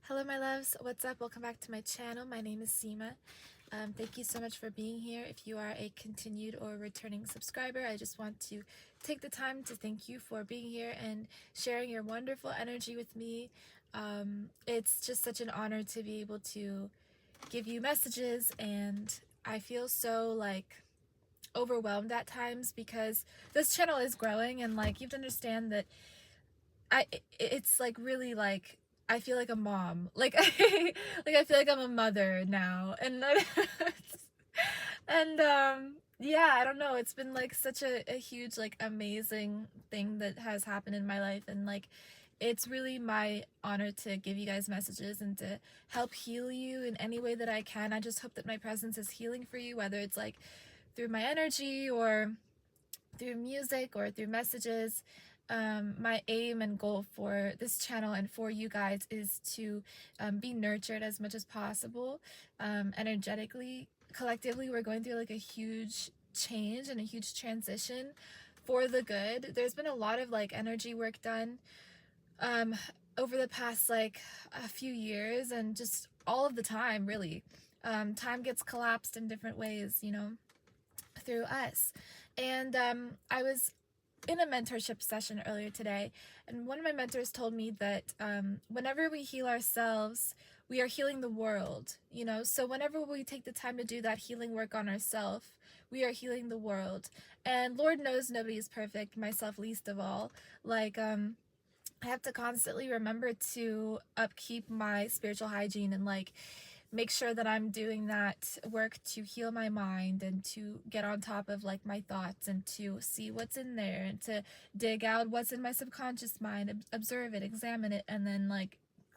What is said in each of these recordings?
Hello my loves, what's up? Welcome back to my channel. My name is Seema. Thank you so much for being here. If you are a continued or returning subscriber, I just want to take the time to thank you for being here and sharing your wonderful energy with me. It's just such an honor to be able to give you messages, and I feel so overwhelmed at times because this channel is growing, and you have to understand that it's really I feel like a mom. I feel like I'm a mother now. And yeah, I don't know. It's been such a huge amazing thing that has happened in my life, and it's really my honor to give you guys messages and to help heal you in any way that I can. I just hope that my presence is healing for you, whether it's through my energy or through music or through messages. My aim and goal for this channel and for you guys is to be nurtured as much as possible, energetically. Collectively, we're going through a huge change and a huge transition for the good. There's been a lot of energy work done um, over the past a few years, and just all of the time, really. Time gets collapsed in different ways, through us. And I was in a mentorship session earlier today, and one of my mentors told me that whenever we heal ourselves, we are healing the world, So whenever we take the time to do that healing work on ourselves, we are healing the world. And Lord knows nobody is perfect, myself least of all. I have to constantly remember to upkeep my spiritual hygiene and make sure that I'm doing that work to heal my mind and to get on top of my thoughts and to see what's in there and to dig out what's in my subconscious mind, observe it, examine it, and then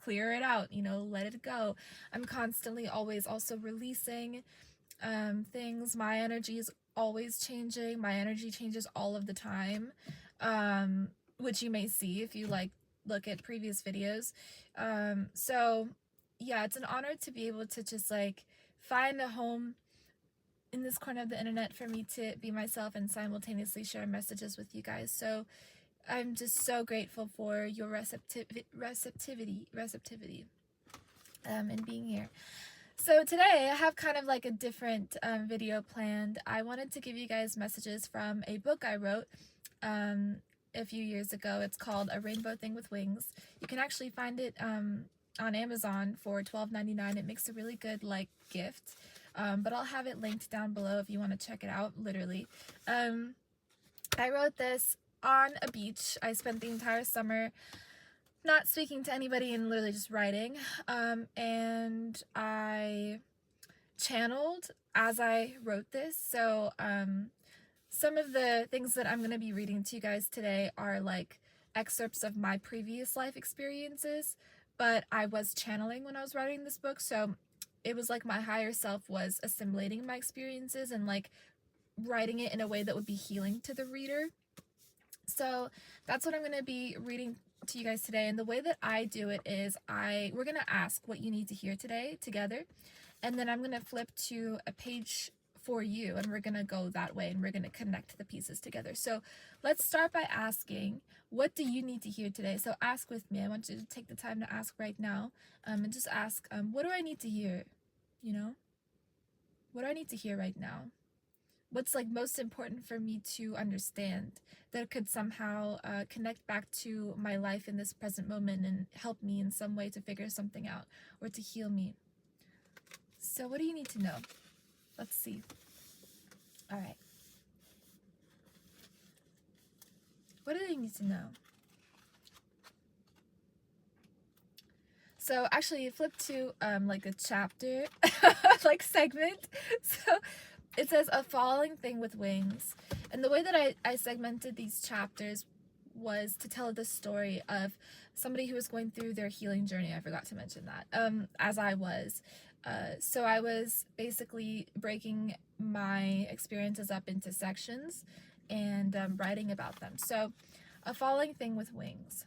clear it out, let it go. I'm constantly always also releasing things. My energy is always changing. My energy changes all of the time, which you may see if you look at previous videos. So yeah, it's an honor to be able to just find a home in this corner of the internet for me to be myself and simultaneously share messages with you guys. So I'm just so grateful for your receptivity and being here. So today I have kind of a different video planned. I wanted to give you guys messages from a book I wrote a few years ago. It's called A Rainbow Thing with Wings. You can actually find it on Amazon for $12.99. It makes a really good gift, but I'll have it linked down below if you want to check it out. Literally, I wrote this on a beach. I spent the entire summer not speaking to anybody and literally just writing, and I channeled as I wrote this. So some of the things that I'm going to be reading to you guys today are excerpts of my previous life experiences, but I was channeling when I was writing this book, so it was my higher self was assimilating my experiences and writing it in a way that would be healing to the reader. So that's what I'm going to be reading to you guys today. And the way that I do it is we're going to ask what you need to hear today together, and then I'm going to flip to a page for you, and we're going to go that way, and we're going to connect the pieces together. So let's start by asking, what do you need to hear today? So ask with me. I want you to take the time to ask right now, and just ask, what do I need to hear? What do I need to hear right now? What's most important for me to understand that could somehow connect back to my life in this present moment and help me in some way to figure something out or to heal me? So what do you need to know? Let's see. All right. What do they need to know? So actually flip to a chapter segment. So it says A Falling Thing with Wings. And the way that I segmented these chapters was to tell the story of somebody who was going through their healing journey. I forgot to mention that, as I was. So I was basically breaking my experiences up into sections and writing about them. So, A Falling Thing with Wings.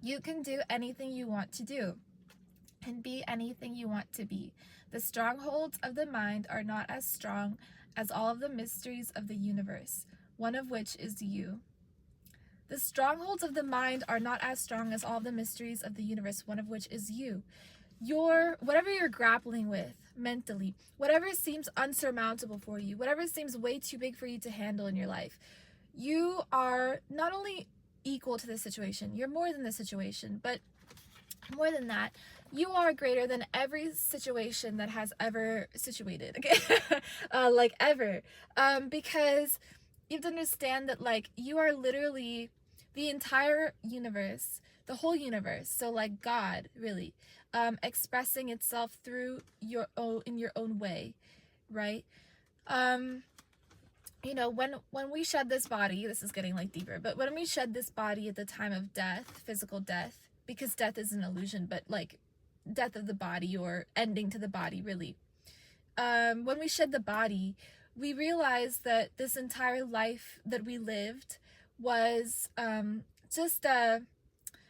You can do anything you want to do and be anything you want to be. The strongholds of the mind are not as strong as all of the mysteries of the universe, one of which is you. The strongholds of the mind are not as strong as all the mysteries of the universe, one of which is you. Whatever you're grappling with mentally, whatever seems unsurmountable for you, whatever seems way too big for you to handle in your life, you are not only equal to the situation, you're more than the situation, but more than that, you are greater than every situation that has ever situated, okay? Like ever. Because you have to understand that, like, you are literally the entire universe, the whole universe. So, like, God, really, expressing itself through in your own way, right? You know, when we shed this body, this is getting like deeper, but when we shed this body at the time of death, physical death, because death is an illusion, but like death of the body or ending to the body, really. When we shed the body, we realize that this entire life that we lived was just a,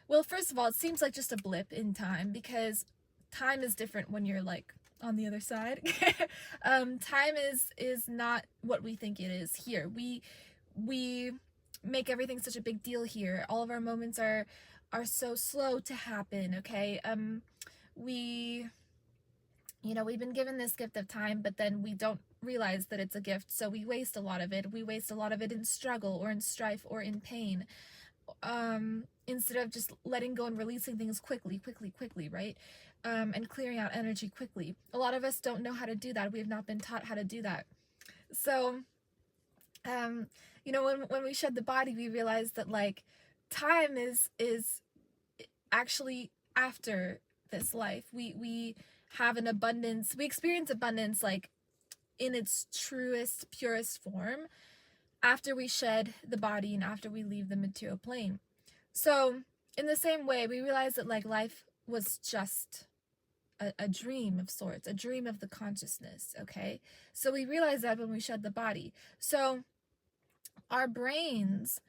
well, first of all, it seems like just a blip in time, because time is different when you're like on the other side. Time is not what we think it is here. We make everything such a big deal here. All of our moments are so slow to happen, okay? We've been given this gift of time, but then we don't realize that it's a gift, so we waste a lot of it. We waste a lot of it in struggle or in strife or in pain, instead of just letting go and releasing things quickly, right? And clearing out energy quickly. A lot of us don't know how to do that. We have not been taught how to do that. So, when we shed the body, we realize that, like, time is actually after this life. We have an abundance. We experience abundance, like, in its truest, purest form after we shed the body and after we leave the material plane. So, in the same way, we realize that, like, life was just a dream of sorts, a dream of the consciousness, okay? So we realize that when we shed the body. So our brains,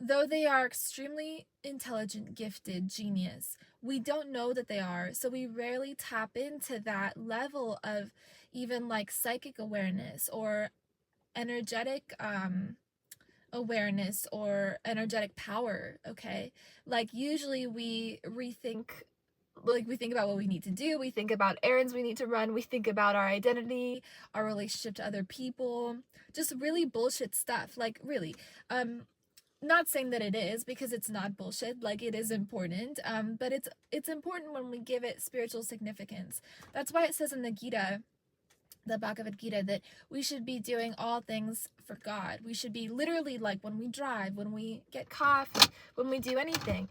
though they are extremely intelligent, gifted, genius, we don't know that they are. So we rarely tap into that level of even like psychic awareness or energetic awareness or energetic power, okay? Like, usually we think about what we need to do, we think about errands we need to run, we think about our identity, our relationship to other people, just really bullshit stuff. Like, really, not saying that it is, because it's not bullshit. Like, it is important, but it's important when we give it spiritual significance. That's why it says in the Gita, the Bhagavad Gita, that we should be doing all things for God. We should be literally, like, when we drive, when we get coffee, when we do anything,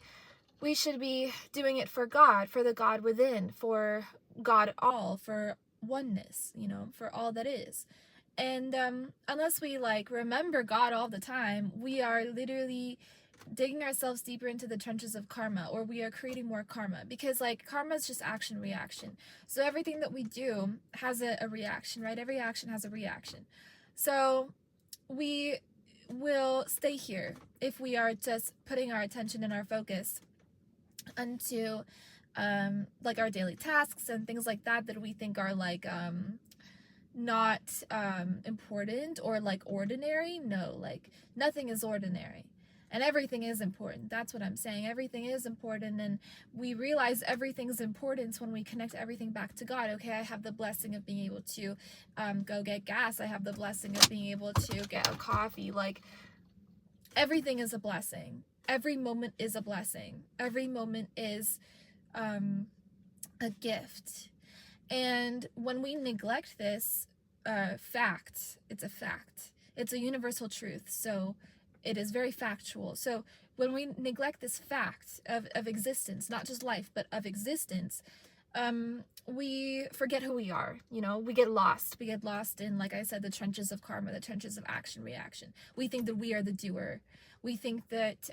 we should be doing it for God, for the God within, for God all, for oneness, for all that is. And unless we, like, remember God all the time, we are literally digging ourselves deeper into the trenches of karma, or we are creating more karma, because, like, karma is just action reaction. So everything that we do has a reaction, right? Every action has a reaction. So we will stay here if we are just putting our attention and our focus unto like our daily tasks and things like that we think are like not important or like ordinary. No, like, nothing is ordinary and everything is important. That's what I'm saying. Everything is important, and we realize everything's importance when we connect everything back to God. Okay, I have the blessing of being able to go get gas. I have the blessing of being able to get a coffee. Like, everything is a blessing. Every moment is a blessing. Every moment is a gift. And when we neglect this fact, it's a fact. It's a universal truth. So it is very factual. So when we neglect this fact of existence, not just life, but of existence, we forget who we are. We get lost. We get lost in, like I said, the trenches of karma, the trenches of action reaction. We think that we are the doer. We think that,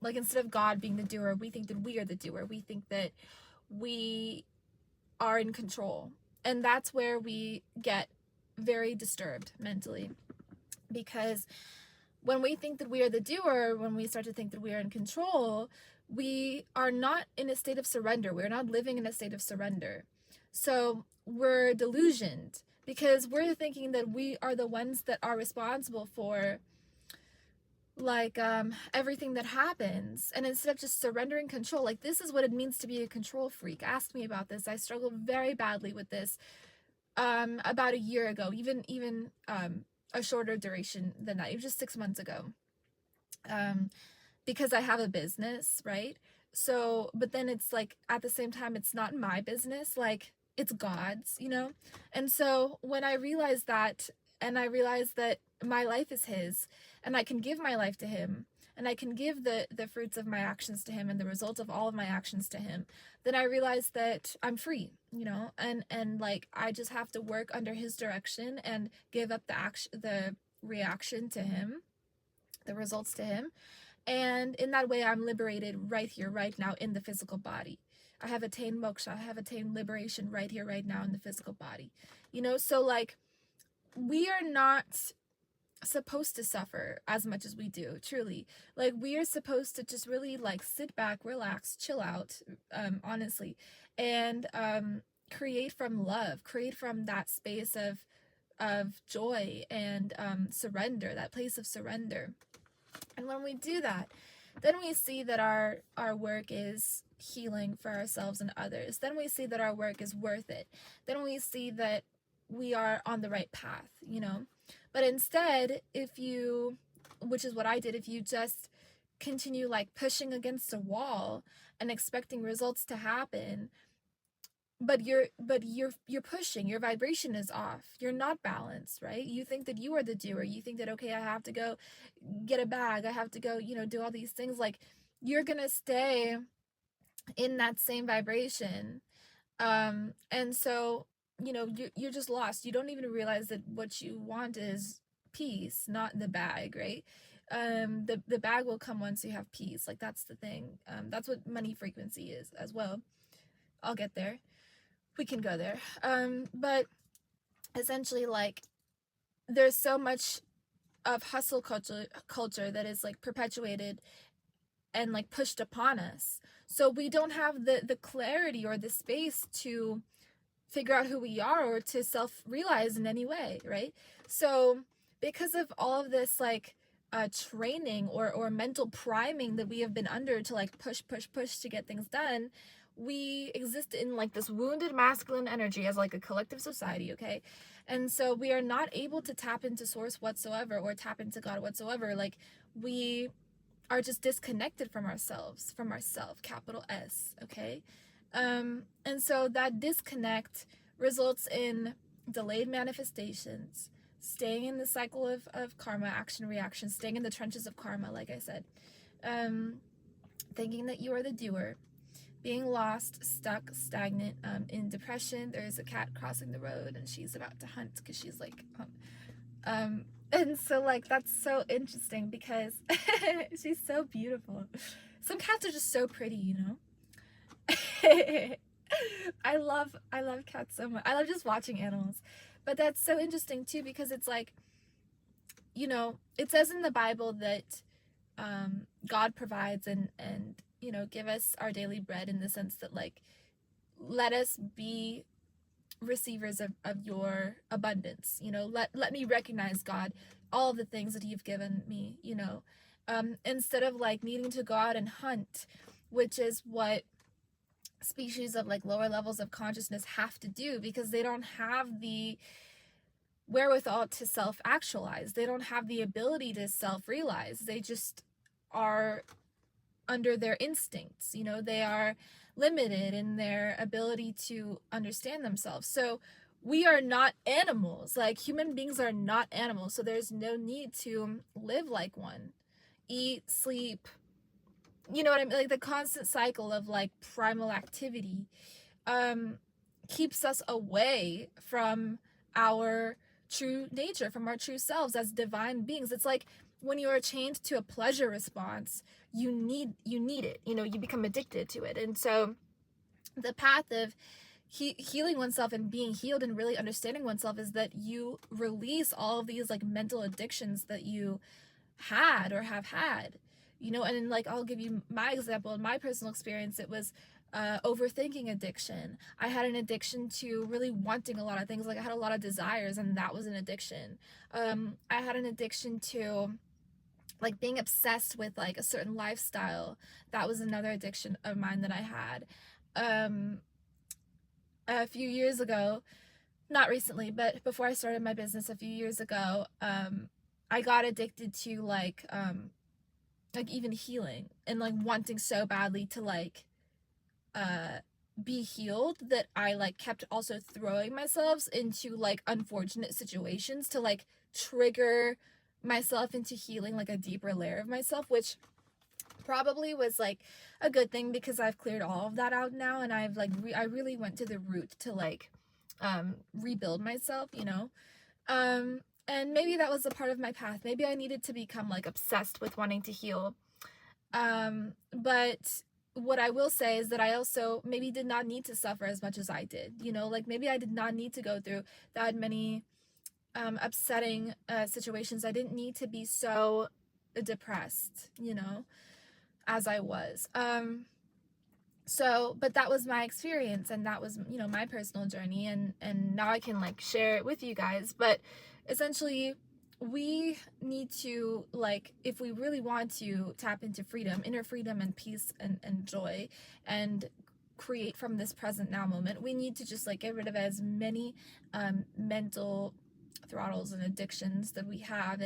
like, instead of God being the doer, we think that we are the doer. We think that we are in control. And that's where we get very disturbed mentally. Because when we think that we are the doer, when we start to think that we are in control, we are not in a state of surrender. We're not living in a state of surrender. So we're delusioned, because we're thinking that we are the ones that are responsible for, everything that happens, and instead of just surrendering control, like this is what it means to be a control freak. Ask me about this. I struggled very badly with this about a year ago, even a shorter duration than that, even just 6 months ago, because I have a business, right? So but then it's like at the same time it's not my business, like it's God's, and so when I realized that, and I realized that my life is his, and I can give my life to him, and I can give the fruits of my actions to him and the results of all of my actions to him, then I realized that I'm free, and like I just have to work under his direction and give up the reaction to him, the results to him. And in that way, I'm liberated right here, right now, in the physical body. I have attained moksha. I have attained liberation right here, right now, in the physical body. So like, we are not supposed to suffer as much as we do, truly. Like, we are supposed to just really like sit back, relax, chill out, honestly, and create from love, create from that space of joy and surrender, that place of surrender. And when we do that, then we see that our work is healing for ourselves and others. Then we see that our work is worth it. Then we see that we are on the right path, But instead, which is what I did, if you just continue like pushing against a wall and expecting results to happen, but you're pushing, your vibration is off, you're not balanced, right? You think that you are the doer, you think that, okay, I have to go get a bag, I have to go, do all these things, like you're gonna stay in that same vibration, and so you're just lost. You don't even realize that what you want is peace, not the bag, right? The bag will come once you have peace. Like, that's the thing. That's what money frequency is as well. I'll get there, we can go there. But essentially, like, there's so much of hustle culture that is like perpetuated and like pushed upon us, so we don't have the clarity or the space to figure out who we are or to self-realize in any way, right? So because of all of this like training or mental priming that we have been under to like push to get things done, we exist in like this wounded masculine energy as like a collective society, okay? And so we are not able to tap into source whatsoever or tap into God whatsoever. Like, we are just disconnected from ourselves, from ourself, capital S, okay? And so that disconnect results in delayed manifestations, staying in the cycle of karma, action, reaction, staying in the trenches of karma, like I said, thinking that you are the doer, being lost, stuck, stagnant, in depression. There's a cat crossing the road and she's about to hunt because she's like, and so like that's so interesting because she's so beautiful. Some cats are just so pretty, I love cats so much. I love just watching animals. But that's so interesting too, because it's like, it says in the Bible that God provides and give us our daily bread, in the sense that like, let us be receivers of your abundance. Let me recognize, God, all of the things that you've given me, instead of like needing to go out and hunt, which is what species of like lower levels of consciousness have to do, because they don't have the wherewithal to self-actualize. They don't have the ability to self-realize. They just are under their instincts. They are limited in their ability to understand themselves. So we are not animals. Like, human beings are not animals. So there's no need to live like one. Eat, sleep, you know what I mean? Like, the constant cycle of like primal activity keeps us away from our true nature, from our true selves as divine beings. It's like when you are chained to a pleasure response, you need it, you become addicted to it. And so the path of healing oneself and being healed and really understanding oneself is that you release all of these like mental addictions that you had or have had, and like, I'll give you my example. In my personal experience, it was overthinking addiction. I had an addiction to really wanting a lot of things. Like, I had a lot of desires, and that was an addiction. I had an addiction to like being obsessed with like a certain lifestyle. That was another addiction of mine that I had. Um, a few years ago, not recently, but before I started my business a few years ago, I got addicted to like even healing and like wanting so badly to like uh be healed that I like kept also throwing myself into like unfortunate situations to like trigger myself into healing like a deeper layer of myself, which probably was like a good thing because I've cleared all of that out now, and I've like I really went to the root to like rebuild myself, you know. And maybe that was a part of my path. Maybe I needed to become like obsessed with wanting to heal. But what I will say is that I also maybe did not need to suffer as much as I did, you know, like maybe I did not need to go through that many upsetting situations. I didn't need to be so depressed, you know, as I was. So, but that was my experience, and that was, you know, my personal journey, and now I can like share it with you guys. But essentially, we need to, like, if we really want to tap into freedom, inner freedom and peace and joy, and create from this present now moment, we need to just like get rid of as many mental throttles and addictions that we have,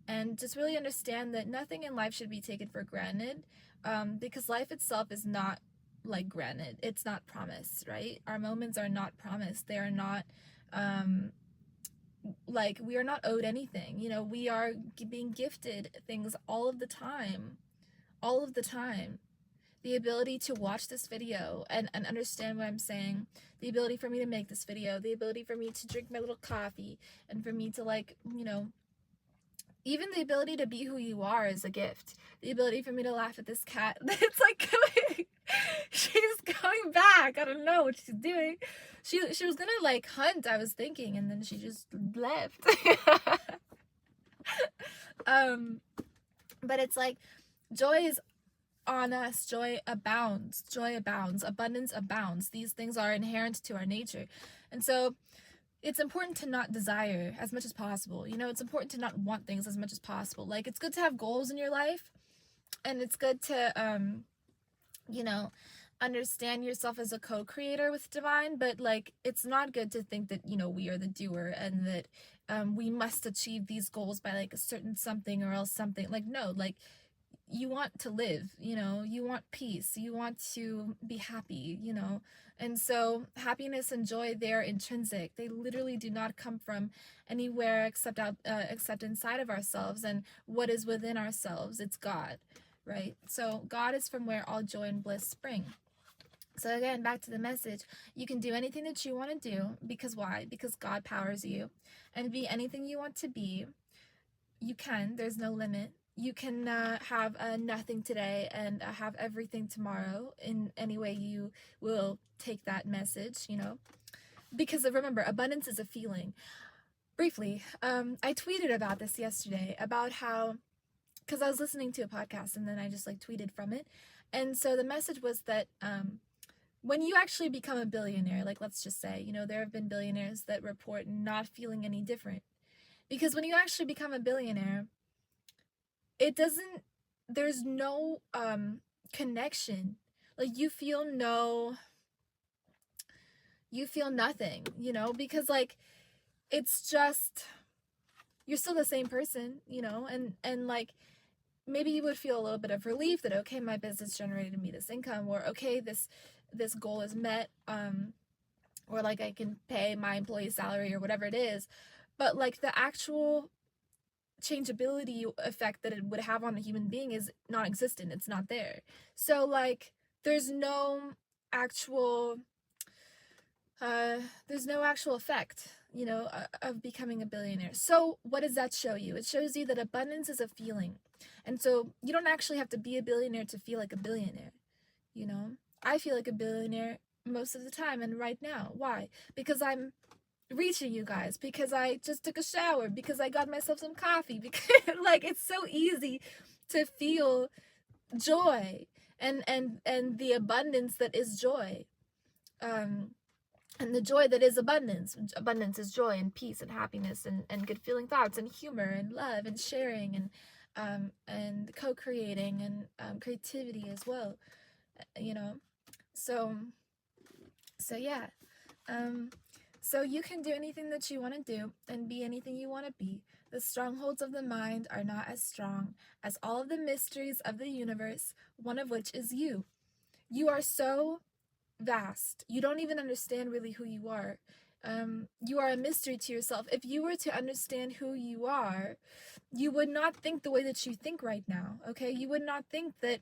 and just really understand that nothing in life should be taken for granted, because life itself is not like granted. It's not promised, right? Our moments are not promised. They are not like, we are not owed anything, you know. We are being gifted things all of the time, all of the time. The ability to watch this video and understand what I'm saying, the ability for me to make this video, the ability for me to drink my little coffee, and for me to like, you know, even the ability to be who you are is a gift. The ability for me to laugh at this cat that's like going, she's going back. I don't know what she's doing. She was gonna like hunt, I was thinking, and then she just left. But it's like, joy is on us. Joy abounds. Joy abounds. Abundance abounds. These things are inherent to our nature. And so it's important to not desire as much as possible. You know, it's important to not want things as much as possible. Like, it's good to have goals in your life, and it's good to you know, understand yourself as a co-creator with divine, but like, it's not good to think that, you know, we are the doer, and that we must achieve these goals by like a certain something or else something. Like, no, like, you want to live, you know, you want peace, you want to be happy, you know. And so happiness and joy, they're intrinsic. They literally do not come from anywhere except except inside of ourselves and what is within ourselves. It's God, right? So God is from where all joy and bliss spring. So again, back to the message, you can do anything that you want to do, because why? Because God powers you. And be anything you want to be. You can, there's no limit. You can have nothing today and have everything tomorrow, in any way you will take that message, you know. Because remember, abundance is a feeling. Briefly, I tweeted about this yesterday, about how, because I was listening to a podcast and then I just like tweeted from it. And so the message was that when you actually become a billionaire, like, let's just say, you know, there have been billionaires that report not feeling any different. Because when you actually become a billionaire, it doesn't, there's no connection. Like, you feel nothing, you know, because like, it's just, you're still the same person, you know. And like, maybe you would feel a little bit of relief that, okay, my business generated me this income, or okay, this goal is met, or like, I can pay my employee salary or whatever it is. But like, the actual changeability effect that it would have on a human being is non-existent. It's not there. So like, there's no actual effect, you know, of becoming a billionaire. So what does that show you? It shows you that abundance is a feeling. And so you don't actually have to be a billionaire to feel like a billionaire, you know. I feel like a billionaire most of the time, and right now. Why? Because I'm reaching you guys, because I just took a shower, because I got myself some coffee, because like, it's so easy to feel joy and the abundance that is joy, and the joy that is abundance. Abundance is joy and peace and happiness and good feeling thoughts and humor and love and sharing, and co-creating and creativity as well, you know. So yeah. So you can do anything that you want to do and be anything you want to be. The strongholds of the mind are not as strong as all of the mysteries of the universe, one of which is you. You are so vast. You don't even understand really who you are. You are a mystery to yourself. If you were to understand who you are, you would not think the way that you think right now, okay? You would not think that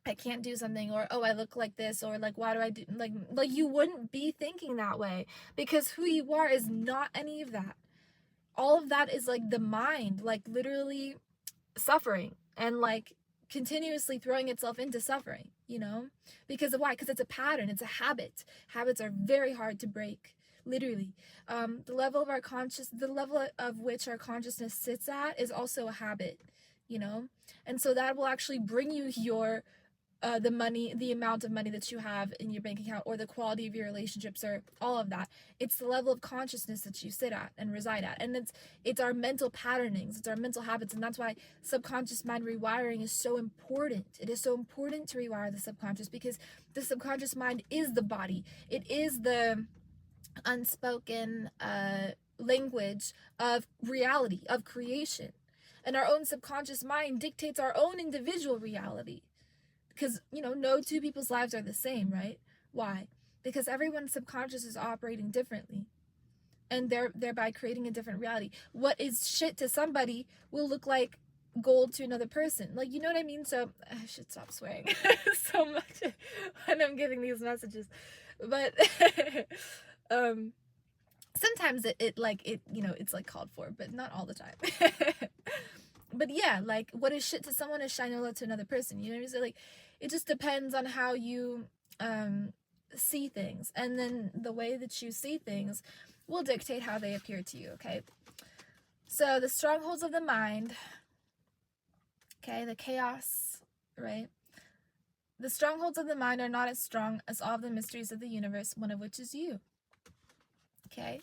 I can't do something, or oh, I look like this, or like why do I do like you wouldn't be thinking that way, because who you are is not any of that. All of that is like the mind, like literally suffering and like continuously throwing itself into suffering, you know? Because of why? Because it's a pattern, it's a habit. Habits are very hard to break, literally. The level of which our consciousness sits at is also a habit, you know? And so that will actually bring you your the money, the amount of money that you have in your bank account, or the quality of your relationships, or all of that. It's the level of consciousness that you sit at and reside at. And it's our mental patternings, it's our mental habits. And that's why subconscious mind rewiring is so important. It is so important to rewire the subconscious, because the subconscious mind is the body. It is the unspoken language of reality, of creation. And our own subconscious mind dictates our own individual reality. Because, you know, no two people's lives are the same, right? Why? Because everyone's subconscious is operating differently. And thereby creating a different reality. What is shit to somebody will look like gold to another person. Like, you know what I mean? So, I should stop swearing so much when I'm giving these messages. But, sometimes it you know, it's like called for, but not all the time. But yeah, like what is shit to someone is shinola to another person. You know what I mean? So like, it just depends on how you see things, and then the way that you see things will dictate how they appear to you. Okay. So the strongholds of the mind. Okay, the chaos, right? The strongholds of the mind are not as strong as all the mysteries of the universe, one of which is you. Okay.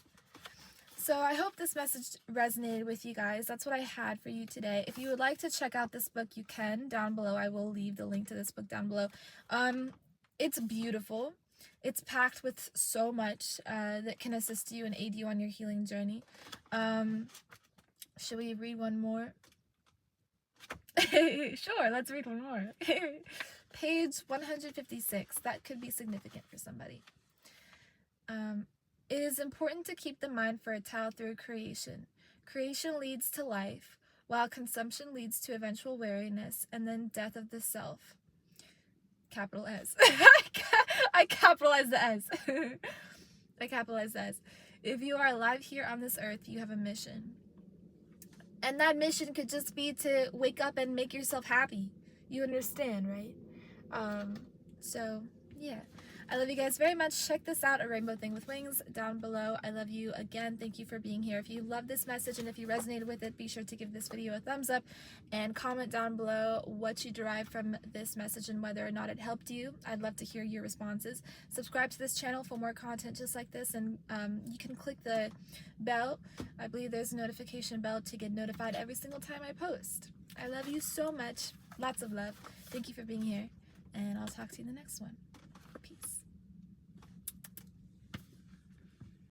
So I hope this message resonated with you guys. That's what I had for you today. If you would like to check out this book, you can down below. I will leave the link to this book down below. It's beautiful. It's packed with so much that can assist you and aid you on your healing journey. Should we read one more? Sure, let's read one more. Page 156. That could be significant for somebody. It is important to keep the mind fertile through creation. Creation leads to life, while consumption leads to eventual weariness and then death of the self. Capital S. I capitalized the S. I capitalized the S. If you are alive here on this earth, you have a mission. And that mission could just be to wake up and make yourself happy. You understand, right? So, yeah. I love you guys very much. Check this out, A Rainbow Thing with Wings, down below. I love you again. Thank you for being here. If you love this message and if you resonated with it, be sure to give this video a thumbs up and comment down below what you derived from this message and whether or not it helped you. I'd love to hear your responses. Subscribe to this channel for more content just like this, and you can click the bell. I believe there's a notification bell to get notified every single time I post. I love you so much. Lots of love. Thank you for being here, and I'll talk to you in the next one.